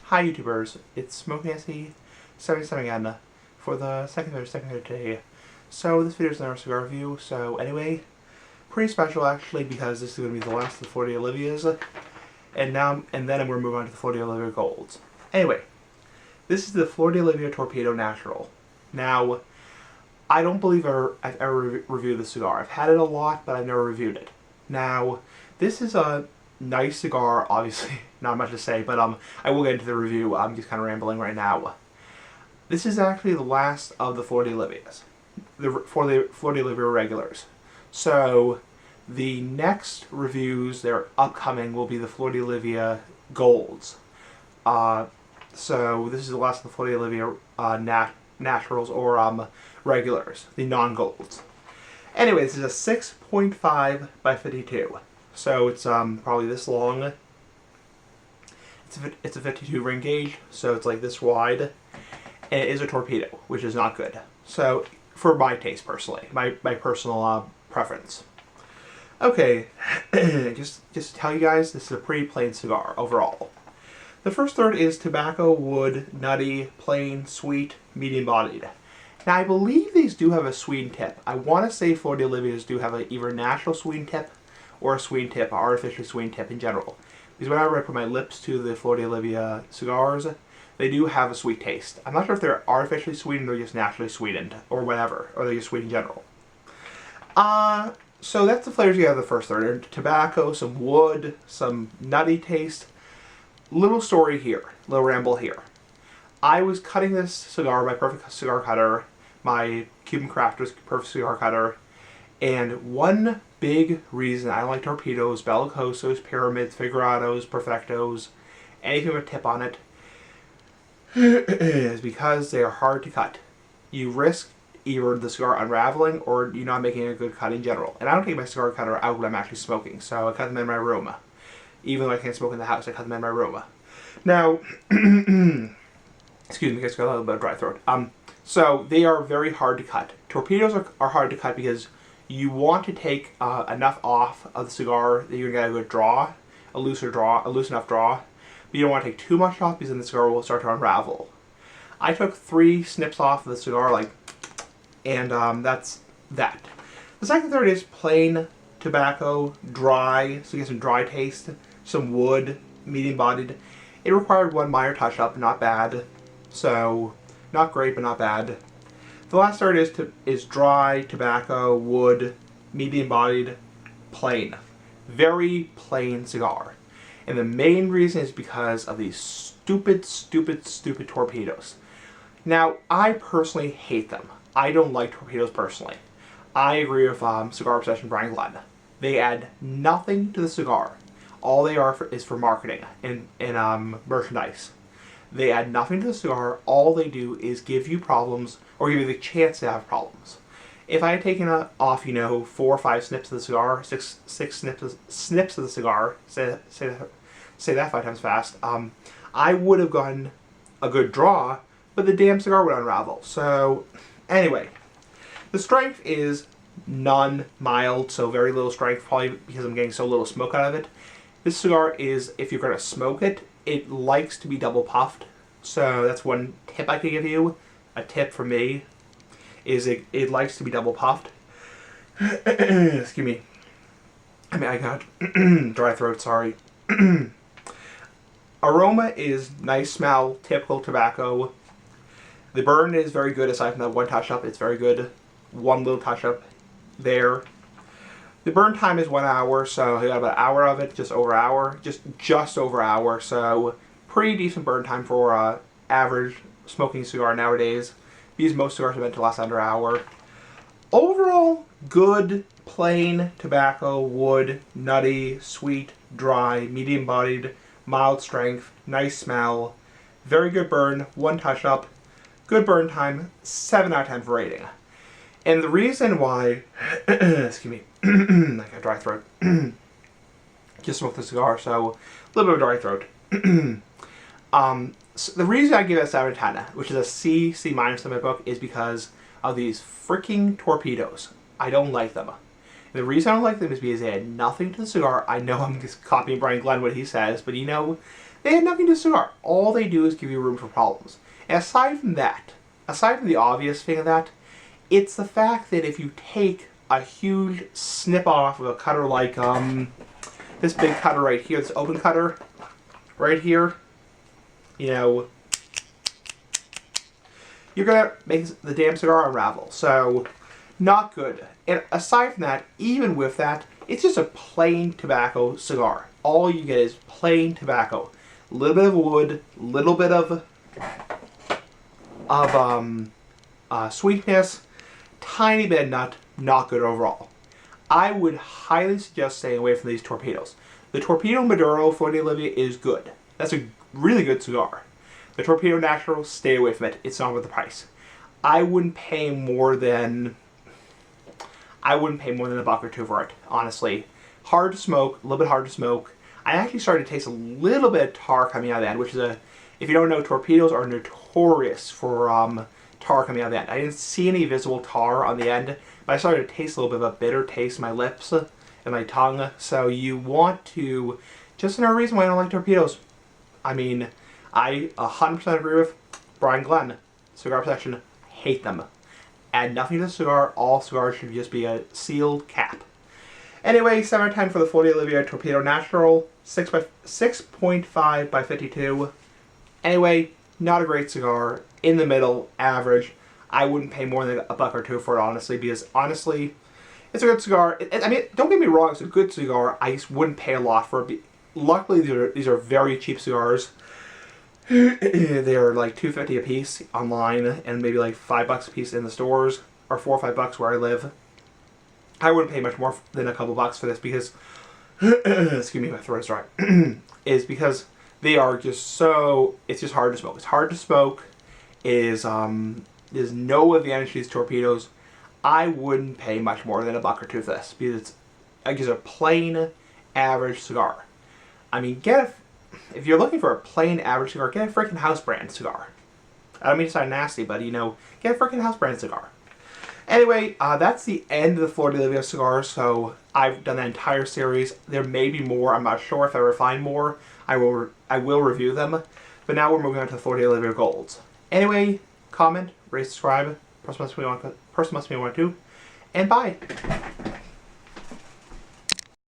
Hi YouTubers, it's Smoking SE77 again for the second video today. So this video is another cigar review, so anyway, pretty special actually because this is going to be the last of the Flor De Olivas, and then I'm going to move on to the Flor De Oliva Golds. Anyway, this is the Flor De Oliva Torpedo Natural. Now, I don't believe I've ever reviewed this cigar. I've had it a lot, but I've never reviewed it. Now, this is a nice cigar, obviously, not much to say, but I will get into the review. I'm just kind of rambling right now. This is actually the last of the Flor De Olivas, the Flor De Oliva regulars. So, the next reviews that are upcoming will be the Flor De Oliva Golds. So, this is the last of the Flor De Oliva Naturals, or regulars, the non-golds. Anyway, this is a 6.5 by 52. So it's probably this long. It's a 52 ring gauge, so it's like this wide, and it is a torpedo, which is not good. So for my taste personally, my personal preference. Okay, just to tell you guys, this is a pretty plain cigar overall. The first third is tobacco, wood, nutty, plain, sweet, medium bodied. Now I believe these do have a sweetened tip. I want to say Flor De Olivas do have either a natural sweetened tip or a sweetened tip, an artificially sweetened tip in general. Because whenever I put my lips to the Flor De Oliva cigars, they do have a sweet taste. I'm not sure if they're artificially sweetened or just naturally sweetened, or whatever, or they're just sweet in general. So that's the flavors you have the first third. Tobacco, some wood, some nutty taste. Little story here, little ramble here. I was cutting this cigar, my perfect cigar cutter, my Cuban Crafter's perfect cigar cutter, and one big reason I like torpedoes, bellicosos, pyramids, figurados, perfectos, anything with a tip on it, is because they are hard to cut. You risk either the cigar unraveling or you not making a good cut in general. And I don't take my cigar cutter out when I'm actually smoking, so I cut them in my room. Even though I can't smoke in the house, I cut them in my room. Now, excuse me, I just got a little bit of dry throat. So they are very hard to cut. Torpedoes are hard to cut because you want to take enough off of the cigar that you're going to get a good draw, a loose enough draw, but you don't want to take too much off because then the cigar will start to unravel. I took 3 snips off of the cigar, and that's that. The second third is plain tobacco, dry, so you get some dry taste, some wood, medium bodied. It required one minor touch up, not bad, so not great but not bad. The last third is dry, tobacco, wood, medium-bodied, plain. Very plain cigar. And the main reason is because of these stupid torpedoes. Now, I personally hate them. I don't like torpedoes personally. I agree with Cigar Obsession Brian Glenn. They add nothing to the cigar. All they are is for marketing and merchandise. They add nothing to the cigar. All they do is give you problems, or give you the chance to have problems. If I had taken off, 4 or 5 snips of the cigar, six snips of the cigar, say that 5 times fast, I would have gotten a good draw, but the damn cigar would unravel. So, anyway, the strength is none, mild, so very little strength, probably because I'm getting so little smoke out of it. This cigar is, if you're going to smoke it, it likes to be double puffed, so that's one tip I could give you. A tip from me is it likes to be double puffed. Excuse me. I got dry throat, sorry. Aroma is nice smell, typical tobacco. The burn is very good aside from that one touch up, it's very good. One little touch up there. The burn time is 1 hour, so you got about an hour of it, just over an hour, just over an hour, so pretty decent burn time for average smoking cigar nowadays. These most cigars are meant to last under an hour. Overall, good, plain tobacco, wood, nutty, sweet, dry, medium bodied, mild strength, nice smell, very good burn, 1 touch up, good burn time, 7 out of 10 for rating. And the reason why, excuse me, I got dry throat. Just smoked the cigar, so a little bit of dry throat. So the reason I give it a 7 out of 10, which is a C minus in my book, is because of these freaking torpedoes. I don't like them. The reason I don't like them is because they add nothing to the cigar. I know I'm just copying Brian Glenn what he says, but they They have nothing to do with cigar. All they do is give you room for problems. And aside from that, aside from the obvious thing of that, it's the fact that if you take a huge snip off of a cutter like this big cutter right here, this open cutter right here, you know, you're gonna make the damn cigar unravel. So, not good. And aside from that, even with that, it's just a plain tobacco cigar. All you get is plain tobacco. A little bit of wood, a little bit of sweetness, tiny bit of nut, not good overall. I would highly suggest staying away from these torpedoes. The Torpedo Maduro Flor De Oliva is good. That's a really good cigar. The Torpedo Natural, stay away from it. It's not worth the price. I wouldn't pay more than $1 or $2 for it, honestly. Hard to smoke, a little bit hard to smoke. I actually started to taste a little bit of tar coming out of the end, which is if you don't know, torpedoes are notorious for tar coming out of the end. I didn't see any visible tar on the end, but I started to taste a little bit of a bitter taste in my lips and my tongue. So you want to, just another reason why I don't like torpedoes. I mean, I 100% agree with Brian Glenn. Cigar Protection, hate them. Add nothing to the cigar. All cigars should just be a sealed cap. Anyway, 7 out of 10 for the Flor De Oliva Torpedo Natural. 6.5 by 52. Anyway, not a great cigar. In the middle, average. I wouldn't pay more than $1 or $2 for it, honestly, because honestly, it's a good cigar. I mean, don't get me wrong, it's a good cigar. I just wouldn't pay a lot for it. Luckily, these are very cheap cigars. They're like $2.50 a piece online, and maybe like $5 a piece in the stores, or $4 or $5 where I live. I wouldn't pay much more than a couple bucks for this because, excuse me, my throat's dry. Is because they are just so, it's just hard to smoke. It's hard to smoke. There's no advantage to these torpedoes. I wouldn't pay much more than $1 or $2 for this because it's just a plain average cigar. I mean, if you're looking for a plain average cigar, get a freaking house brand cigar. I don't mean to sound nasty, but you know, get a freaking house brand cigar. Anyway, that's the end of the Flor De Oliva cigars. So I've done that entire series. There may be more. I'm not sure if I ever find more. I will review them. But now we're moving on to the Flor De Oliva Golds. Anyway, comment, rate, subscribe. Person must be one to, and bye.